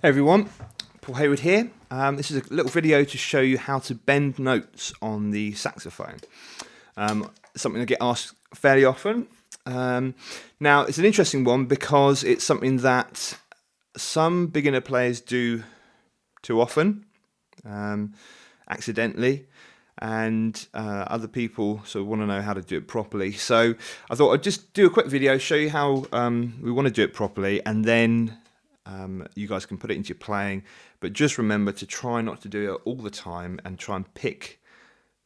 Hey everyone, Paul Haywood here. This is a little video to show you how to bend notes on the saxophone. Something I get asked fairly often. Now it's an interesting one because it's something that some beginner players do too often, accidentally, and other people sort of want to know how to do it properly. So I thought I'd just do a quick video, show you how we want to do it properly, and then you guys can put it into your playing, but just remember to try not to do it all the time and try and pick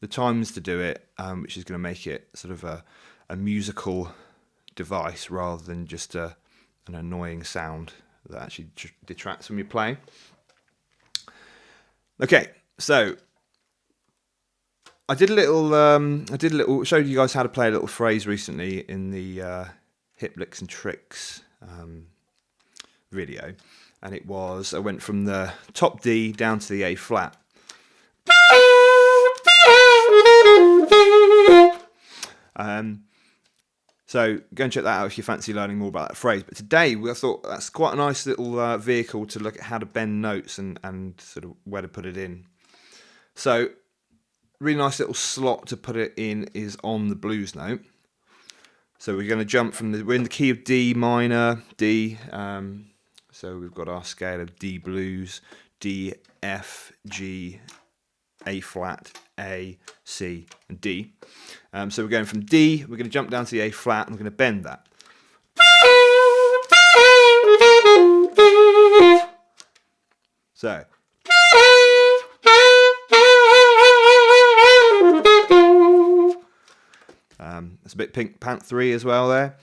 the times to do it, which is going to make it sort of a musical device rather than just an annoying sound that actually detracts from your playing. Okay, so I did a little, showed you guys how to play a little phrase recently in the hip licks and tricks video, and it was I went from the top D down to the A flat. So go and check that out if you fancy learning more about that phrase. But today I thought that's quite a nice little vehicle to look at how to bend notes and sort of where to put it in. So really nice little slot to put it in is on the blues note. So we're going to jump from we're in the key of D minor, D. So we've got our scale of D blues, D, F, G, A flat, A, C, and D. So we're going from D, we're going to jump down to the A flat, and we're going to bend that. So. It's a bit Pink Pant 3 as well there.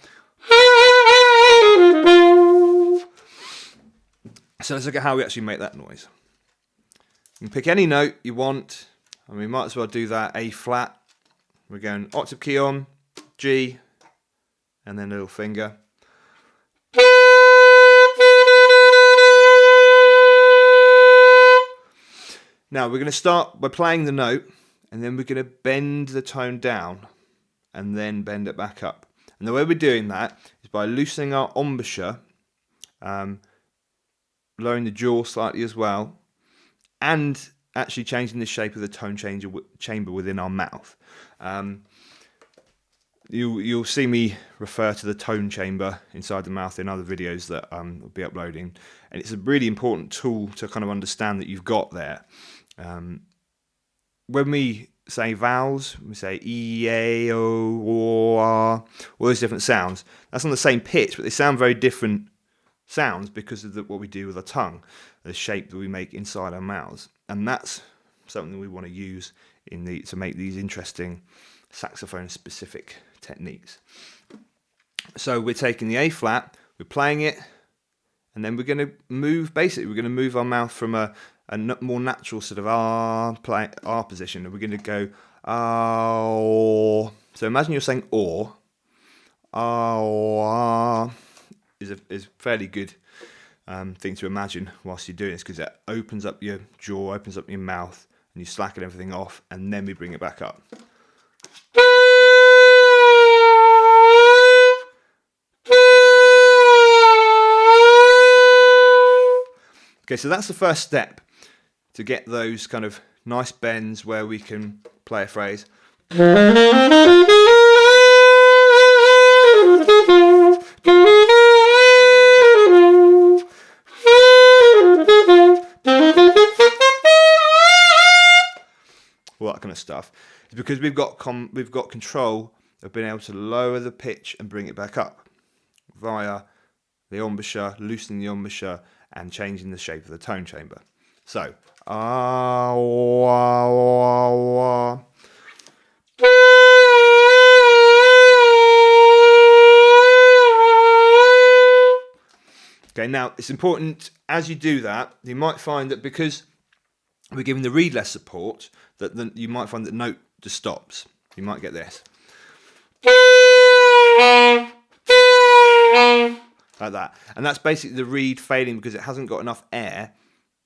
So let's look at how we actually make that noise. You can pick any note you want, and we might as well do that A flat. We're going octave key on, G, and then little finger. Now we're going to start by playing the note, and then we're going to bend the tone down, and then bend it back up. And the way we're doing that is by loosening our embouchure, lowering the jaw slightly as well, and actually changing the shape of the tone chamber within our mouth. You'll see me refer to the tone chamber inside the mouth in other videos that I'll be uploading, and it's a really important tool to kind of understand that you've got there. When we say vowels, we say E, A, O, O, R, all those different sounds. That's on the same pitch, but they sound very different sounds because of what we do with our tongue, the shape that we make inside our mouths, and that's something we want to use to make these interesting saxophone-specific techniques. So we're taking the A flat, we're playing it, and then we're going to move. Basically, we're going to move our mouth from a more natural sort of R position, and we're going to go ah. So imagine you're saying or. Ah is a fairly good thing to imagine whilst you're doing this, because it opens up your jaw, opens up your mouth, and you slacken everything off, and then we bring it back up. Okay, so that's the first step to get those kind of nice bends where we can play a phrase. All that kind of stuff. It's because we've got control of being able to lower the pitch and bring it back up via the embouchure, loosening the embouchure, and changing the shape of the tone chamber. So, ah, wah, wah, wah. Okay, now it's important as you do that, you might find that because we're giving the reed less support, that you might find that note just stops. You might get this. Like that. And that's basically the reed failing because it hasn't got enough air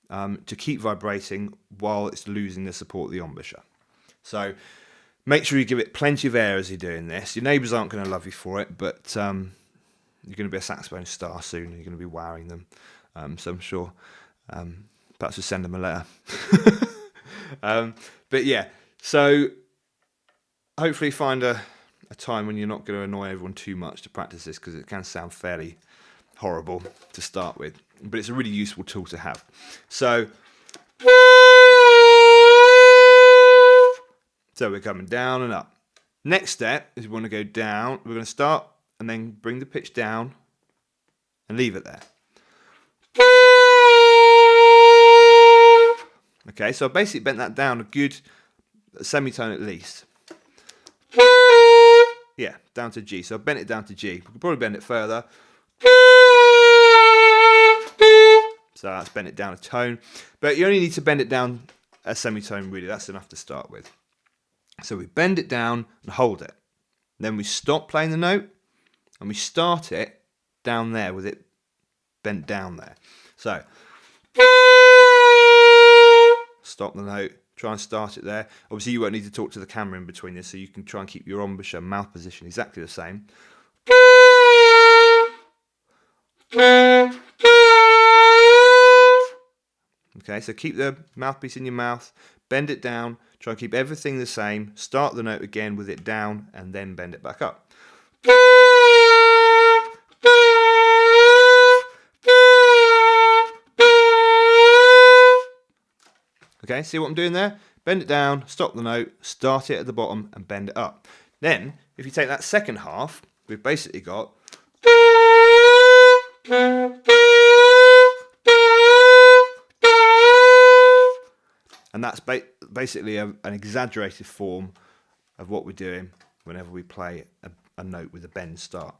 to keep vibrating while it's losing the support of the embouchure. So make sure you give it plenty of air as you're doing this. Your neighbours aren't going to love you for it, but you're going to be a saxophone star soon. You're going to be wowing them. So I'm sure Perhaps we'll send them a letter. But yeah, so hopefully find a time when you're not going to annoy everyone too much to practice this, because it can sound fairly horrible to start with, but it's a really useful tool to have. So we're coming down and up. Next step is we want to go down. We're going to start and then bring the pitch down and leave it there. Okay, so I basically bent that down a good semitone at least. Yeah, down to G. So I bent it down to G. We could probably bend it further. So that's bent it down a tone. But you only need to bend it down a semitone, really. That's enough to start with. So we bend it down and hold it. Then we stop playing the note and we start it down there with it bent down there. So stop the note, try and start it there. Obviously you won't need to talk to the camera in between this, so you can try and keep your embouchure mouth position exactly the same. Okay, so keep the mouthpiece in your mouth, bend it down, try and keep everything the same, start the note again with it down, and then bend it back up. Okay, see what I'm doing there? Bend it down, stop the note, start it at the bottom, and bend it up. Then, if you take that second half, we've basically got... And that's basically an exaggerated form of what we're doing whenever we play a note with a bend start.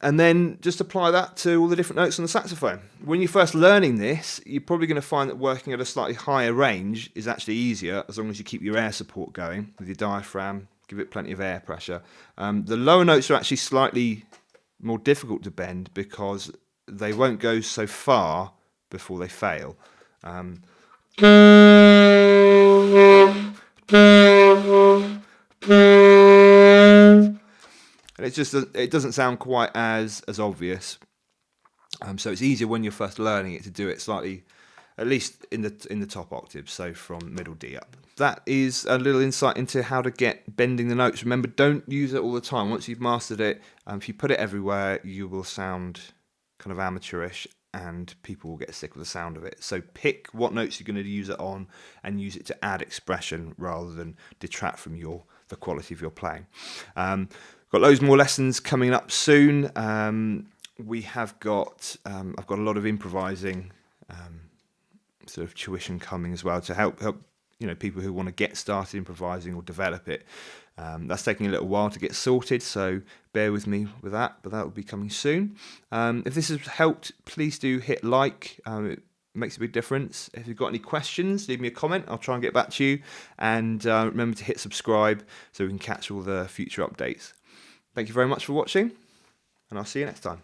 And then just apply that to all the different notes on the saxophone. When you're first learning this, you're probably going to find that working at a slightly higher range is actually easier, as long as you keep your air support going with your diaphragm, give it plenty of air pressure. The lower notes are actually slightly more difficult to bend because they won't go so far before they fail. And it doesn't sound quite as obvious. So it's easier when you're first learning it to do it slightly, at least in the top octaves, so from middle D up. That is a little insight into how to get bending the notes. Remember, don't use it all the time. Once you've mastered it, if you put it everywhere, you will sound kind of amateurish and people will get sick of the sound of it. So pick what notes you're going to use it on and use it to add expression rather than detract from the quality of your playing. Got loads more lessons coming up soon. We have got I've got a lot of improvising sort of tuition coming as well to help people who want to get started improvising or develop it. That's taking a little while to get sorted, so bear with me with that, but that will be coming soon. If this has helped, please do hit like. It makes a big difference. If you've got any questions, leave me a comment. I'll try and get back to you. And remember to hit subscribe so we can catch all the future updates. Thank you very much for watching, and I'll see you next time.